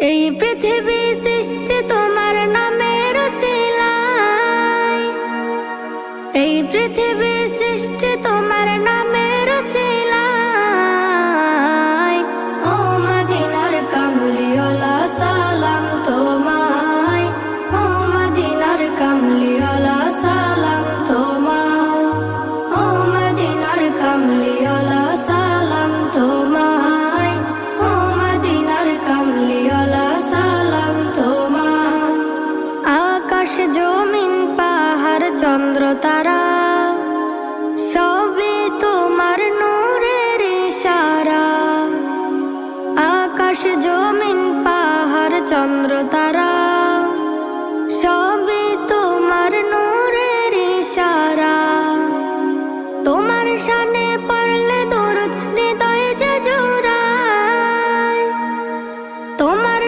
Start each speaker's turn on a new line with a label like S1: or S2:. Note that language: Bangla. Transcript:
S1: এই পৃথিবী সৃষ্টি তোমার নামের উসিলায়, এই পৃথিবী সৃষ্টি তোমার নামের উসিলায়। ও মদিনার কামলিওয়ালা সালাম তোমায়, ও মদিনার কামলিওয়ালা সালাম তোমায়, ও মদিনার কামলিওয়ালা সালাম তোমায়, ও মদিনার কামলিওয়ালা সালাম তোমায়। আকাশ জমিন পাহাড় চন্দ্র তারা সবই তোমার নূরের ইশারা। আকাশ জমিন পাহাড় চন্দ্র তারা